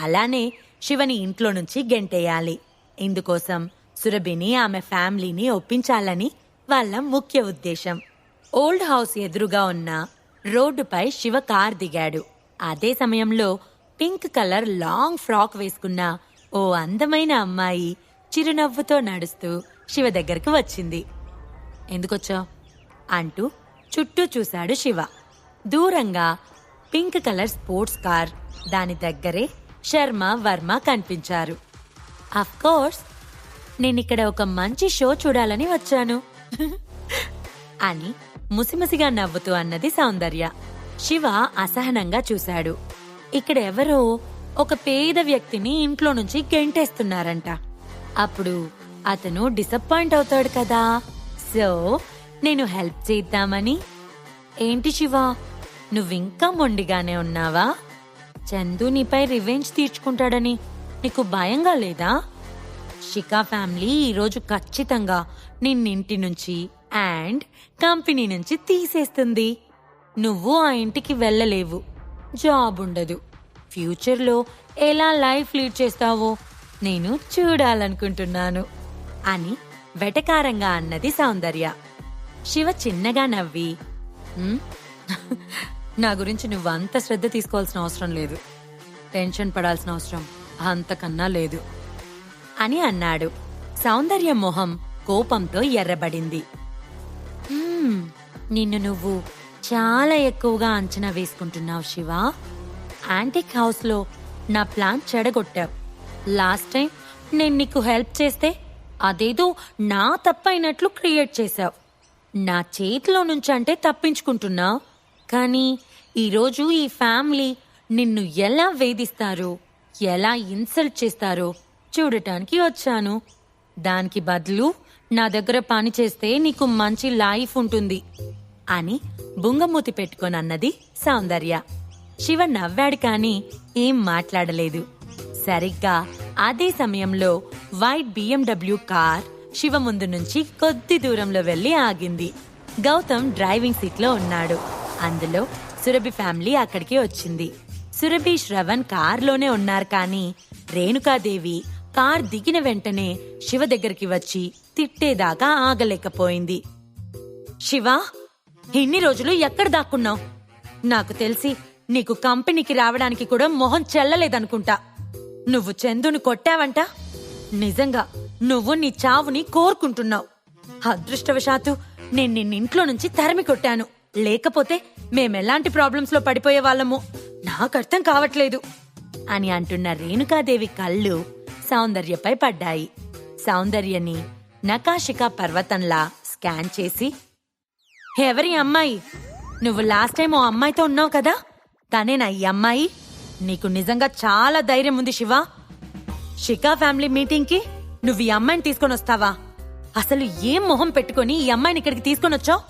అలానే శివని ఇంట్లో నుంచి గెంటేయాలి. ఇందుకోసం సురభిని ఆమె ఫ్యామిలీని ఒప్పించాలని వాళ్ళ ముఖ్య ఉద్దేశం. ఓల్డ్ హౌస్ ఎదురుగా ఉన్న రోడ్డుపై శివ కార్ దిగాడు. అదే సమయంలో పింక్ కలర్ లాంగ్ ఫ్రాక్ వేసుకున్న ఓ అందమైన అమ్మాయి చిరునవ్వుతో నడుస్తూ శివ దగ్గరకు వచ్చింది. ఎందుకొచ్చావ్ అంటూ చుట్టూ చూశాడు శివ. దూరంగా పింక్ కలర్ స్పోర్ట్స్ కార్, దాని దగ్గరే శర్మ వర్మ కనిపించారు. అఫ్కోర్స్ నేనిక్కడ ఒక మంచి షో చూడాలని వచ్చాను అని ముసిముసిగా నవ్వుతూ అన్నది సౌందర్య. శివ అసహనంగా చూశాడు. ఇక్కడ ఎవరో ఒక పేద వ్యక్తిని ఇంట్లో నుంచి గెంటేస్తున్నారంట. అప్పుడు అతను డిసప్పాయింట్ అవుతాడు కదా. సో నేను హెల్ప్ చేద్దామని. ఏంటి శివ, నువ్వింకా మొండిగానే ఉన్నావా? చందు నీపై రివెంజ్ తీర్చుకుంటాడని నీకు భయంగా లేదా? శిఖా ఫ్యామిలీ ఈరోజు ఖచ్చితంగా నిన్నింటి నుంచి అండ్ కంపెనీ నుంచి తీసేస్తుంది. నువ్వు ఆ ఇంటికి వెళ్ళలేవు, జాబ్ ఉండదు. ఫ్యూచర్లో ఎలా లైఫ్ లీడ్ చేస్తావో నేను చూడాలనుకుంటున్నాను అని వెటకారంగా అన్నది సౌందర్య. శివ చిన్నగా నవ్వి, నా గురించి నువ్వంత శ్రద్ధ తీసుకోవాల్సిన అవసరం లేదు, టెన్షన్ పడాల్సిన అవసరం అంతకన్నా లేదు అని అన్నాడు. సౌందర్య మొహం కోపంతో ఎర్రబడింది. నిన్ను నువ్వు చాలా ఎక్కువగా అంచనా వేసుకుంటున్నావు శివ. యాంటిక్ హౌస్ లో నా ప్లాన్ చెడగొట్టావు. లాస్ట్ టైం నేను నీకు హెల్ప్ చేస్తే అదేదో నా తప్పైనట్లు క్రియేట్ చేశావు. నా చేతిలో నుంచి అంటే తప్పించుకుంటున్నావు. కానీ ఈరోజు ఈ ఫ్యామిలీ నిన్ను ఎలా వేధిస్తారో, ఎలా ఇన్సల్ట్ చేస్తారో చూడటానికి వచ్చాను. దానికి బదులు నా దగ్గర పని చేస్తే నీకు మంచి లైఫ్ ఉంటుంది అని బుంగమూతి పెట్టుకొని అన్నది సౌందర్య. శివ నవ్వాడు కానీ ఏం మాట్లాడలేదు. సరిగ్గా అదే సమయంలో వైట్ BMW కార్ శివ ముందు నుంచి కొద్ది దూరంలో వెళ్లి ఆగింది. గౌతమ్ డ్రైవింగ్ సీట్ లో ఉన్నాడు. అందులో సురభి ఫ్యామిలీ అక్కడికి వచ్చింది. సురభి, శ్రవణ్ కార్లోనే ఉన్నారు. కానీ రేణుకాదేవి కార్ దిగిన వెంటనే శివ దగ్గరికి వచ్చి తిట్టేదాకా ఆగలేకపోయింది. శివ, ఇన్ని రోజులు ఎక్కడ దాక్కున్నావు? నాకు తెలిసి నీకు కంపెనీకి రావడానికి కూడా మొహం చెల్లలేదనుకుంటా. నువ్వు చందుని కొట్టావంట. నిజంగా నువ్వు నీ చావుని కోరుకుంటున్నావు. అదృష్టవశాత్తు నేను నిన్నింట్లో నుంచి తరిమి కొట్టాను. లేకపోతే మేమెలాంటి ప్రాబ్లమ్స్ లో పడిపోయే వాళ్ళము నాకర్థం కావట్లేదు అని అంటున్న రేణుకాదేవి కళ్ళు సౌందర్యపై పడ్డాయి. సౌందర్యని నకాశికా పర్వతంలా స్కాన్ చేసి, ఎవరి అమ్మాయి? నువ్వు లాస్ట్ టైం ఓ అమ్మాయితో ఉన్నావు కదా, తనేనా ఈ అమ్మాయి? నీకు నిజంగా చాలా ధైర్యం ఉంది శివ. శిఖా ఫ్యామిలీ మీటింగ్ కి నువ్వు ఈ అమ్మాయిని తీసుకొని వస్తావా? అసలు ఏం మొహం పెట్టుకుని ఈ అమ్మాయిని ఇక్కడికి తీసుకొని వచ్చావు?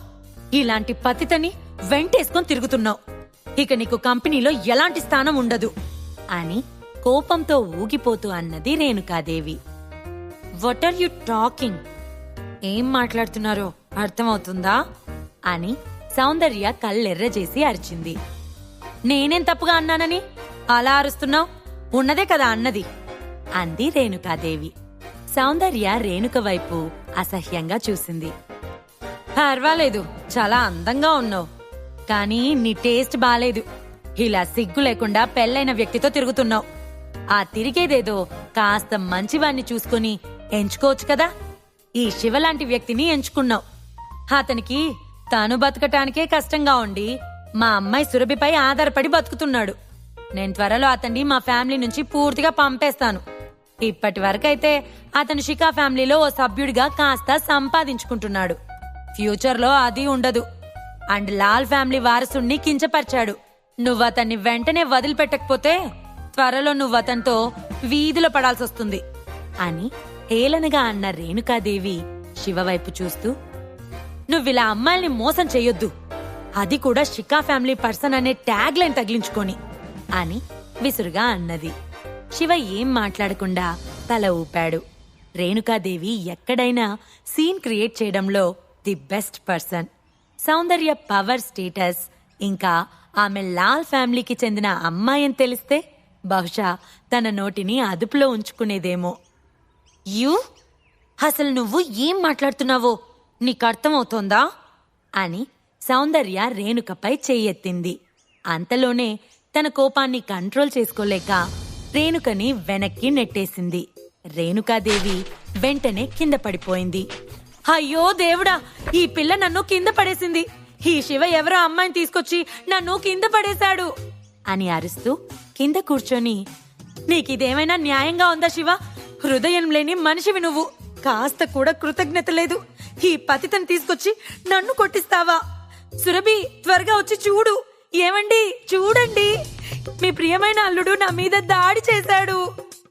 ఇలాంటి పతితని వెంటేసుకొని తిరుగుతున్నావు. ఇక నీకు కంపెనీలో ఎలాంటి స్థానం ఉండదు అని కోపంతో ఊగిపోతూ అన్నది Renukadevi. What are you talking? ఏం మాట్లాడుతున్నారో అర్థమవుతుందా అని సౌందర్య కళ్ళెర్రజేసి అరిచింది. నేనేం తప్పుగా అన్నానని అలా అరుస్తున్నావు? ఉన్నదే కదా అన్నది అంది రేణుకాదేవి. సౌందర్య రేణుక వైపు అసహ్యంగా చూసింది. పర్వాలేదు, చాలా అందంగా ఉన్నావు. కానీ నీ టేస్ట్ బాలేదు. ఇలా సిగ్గు లేకుండా పెళ్ళైన వ్యక్తితో తిరుగుతున్నావు. ఆ తిరిగేదేదో కాస్త మంచివాణ్ణి చూసుకుని ఎంచుకోవచ్చు కదా. ఈ శివలాంటి వ్యక్తిని ఎంచుకున్నావు. అతనికి తాను బతకటానికే కష్టంగా ఉండి మా అమ్మాయి సురభిపై ఆధారపడి బతుకుతున్నాడు. నేను త్వరలో అతన్ని మా ఫ్యామిలీ నుంచి పూర్తిగా పంపేస్తాను. ఇప్పటి వరకైతే అతను శిఖా ఫ్యామిలీలో ఓ సభ్యుడిగా కాస్త సంపాదించుకుంటున్నాడు. ఫ్యూచర్లో అది ఉండదు. అండ్ లాల్ ఫ్యామిలీ వారసుణ్ణి కించపరిచాడు. నువ్వు అతన్ని వెంటనే వదిలిపెట్టకపోతే త్వరలో నువ్వు అతనితో వీధిలో పడాల్సొస్తుంది అని హేళనగా అన్న రేణుకాదేవి శివవైపు చూస్తూ, నువ్విలా అమ్మాయిల్ని మోసం చెయ్యొద్దు, అది కూడా శిఖా ఫ్యామిలీ పర్సన్ అనే ట్యాగ్ లైన్ తగిలించుకొని అని విసురుగా అన్నది. శివ ఏం మాట్లాడకుండా తల ఊపాడు. రేణుకాదేవి ఎక్కడైనా సీన్ క్రియేట్ చేయడంలో the best person. Soundarya power, status, ఇంకా ఆమె లాల్ ఫ్యామిలీకి చెందిన అమ్మాయి అని తెలిస్తే బహుశా తన నోటిని అదుపులో ఉంచుకునేదేమో. యూ, అసలు నువ్వు ఏం మాట్లాడుతున్నావో నీకు అర్థమవుతోందా అని సౌందర్య రేణుకపై చెయ్యెత్తింది. అంతలోనే తన కోపాన్ని కంట్రోల్ చేసుకోలేక రేణుకని వెనక్కి నెట్టేసింది. రేణుకాదేవి వెంటనే కింద పడిపోయింది. అయ్యో దేవుడా, ఈ పిల్ల నన్ను కింద పడేసింది. ఈ శివ ఎవరో అమ్మాయిని తీసుకొచ్చి నన్ను కింద పడేశాడు అని అరుస్తూ కింద కూర్చొని, నీకిదేమైనా న్యాయంగా ఉందా శివ? హృదయం లేని మనిషివి నువ్వు. కాస్త కూడా కృతజ్ఞత లేదు. ఈ పతితను తీసుకొచ్చి నన్ను కొట్టిస్తావా? సురభి, త్వరగా వచ్చి చూడు. ఏమండి, చూడండి, మీ ప్రియమైన అల్లుడు నా మీద దాడి చేశాడు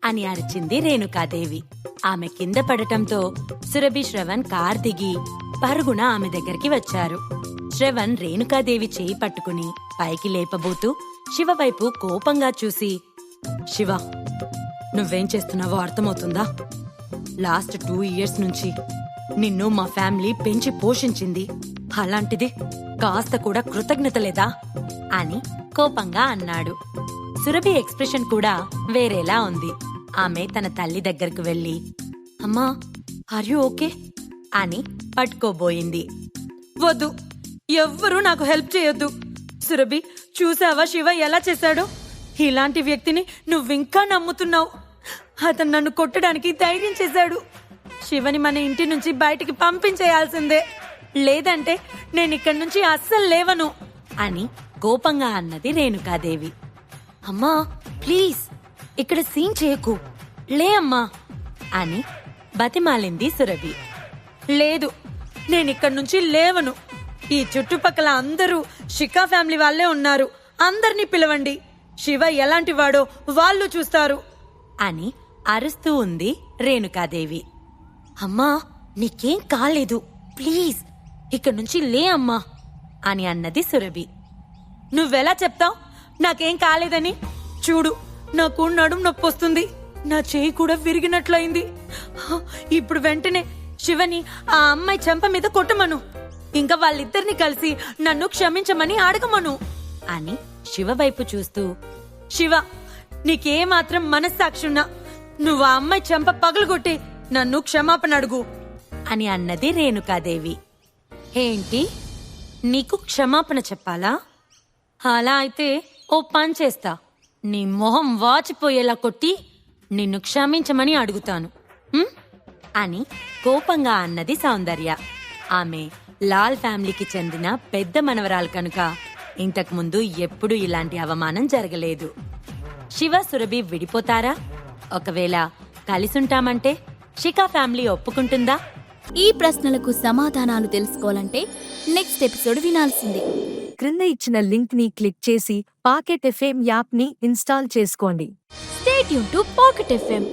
అని అరిచింది రేణుకాదేవి. ఆమె కింద పడటంతో సురభి, శ్రవణ్ కార్ దిగి పరుగున ఆమె దగ్గరికి వచ్చారు. శ్రవణ్ రేణుకాదేవి చేయి పట్టుకుని పైకి లేపబోతూ శివ వైపు కోపంగా చూసి, శివ, నువ్వేం చేస్తున్నావో అర్థమవుతుందా? లాస్ట్ 2 years నుంచి నిన్ను మా ఫ్యామిలీ పెంచి పోషించింది. అలాంటిది కాస్త కూడా కృతజ్ఞత లేదా అని కోపంగా అన్నాడు. సురభి ఎక్స్ప్రెషన్ కూడా వేరేలా ఉంది. ఆమె తన తల్లి దగ్గరకు వెళ్లి, అమ్మా, ఆర్ యు ఓకే అని పట్టుకోబోయింది. వద్దు, ఎవ్వరూ నాకు హెల్ప్ చేయొద్దు. సురభి, చూసావా శివ ఎలా చేశాడో? ఇలాంటి వ్యక్తిని నువ్వింకా నమ్ముతున్నావు. అతను నన్ను కొట్టడానికి ధైర్యం చేశాడు. శివని మన ఇంటి నుంచి బయటికి పంపించేయాల్సిందే, లేదంటే నేనిక్కడి నుంచి అస్సలు లేవను అని కోపంగా అన్నది రేణుకాదేవి. అమ్మా, ప్లీజ్ ఇక్కడ సీన్ చేయకు, లే అమ్మా అని బతిమాలింది సురభి. లేదు, నేనిక్కడి నుంచి లేవను. ఈ చుట్టుపక్కల అందరూ శిఖా ఫ్యామిలీ వాళ్ళే ఉన్నారు. అందర్నీ పిలవండి. శివ ఎలాంటి వాడో వాళ్ళు చూస్తారు అని అరుస్తూ ఉంది రేణుకాదేవి. అమ్మా, నీకేం కాలేదు, ప్లీజ్ ఇక్కడి నుంచి లే అమ్మా అని అన్నది సురభి. నువ్వెలా చెప్తావ్ నాకేం కాలేదని? చూడు, నాకు నడుము నొప్పి వస్తుంది. నా చేయి కూడా విరిగినట్లయింది. ఇప్పుడు వెంటనే శివని ఆ అమ్మాయి చెంప మీద కొట్టమను. ఇంకా వాళ్ళిద్దరిని కలిసి నన్ను క్షమించమని అడగమను అని శివ వైపు చూస్తూ, శివ, నీకేమాత్రం మనస్సాక్షున్నా నువ్వు ఆ అమ్మాయి చెంప పగలగొట్టి నన్ను క్షమాపణ అడుగు అని అన్నది రేణుకాదేవి. ఏంటి, నీకు క్షమాపణ చెప్పాలా? అలా అయితే ఓ పని చేస్తా, నీ మొహం వాచిపోయేలా కొట్టి నిన్ను క్షమించమని అడుగుతాను అని కోపంగా అన్నది సౌందర్య. ఆమె లాల్ ఫ్యామిలీకి చెందిన పెద్ద మనవరాలు కనుక ఇంతకుముందు ఎప్పుడూ ఇలాంటి అవమానం జరగలేదు. శివ, సురభి విడిపోతారా? ఒకవేళ కలిసుంటామంటే శిఖా ఫ్యామిలీ ఒప్పుకుంటుందా? ఈ ప్రశ్నలకు సమాధానాలు తెలుసుకోవాలంటే నెక్స్ట్ ఎపిసోడ్ వినాల్సిందే. క్రింద ఇచ్చిన లింక్ ని క్లిక్ చేసి పాకెట్ ఎఫ్ఎం యాప్ ని ఇన్స్టాల్ చేసుకోండి. Stay tune to pocket FM.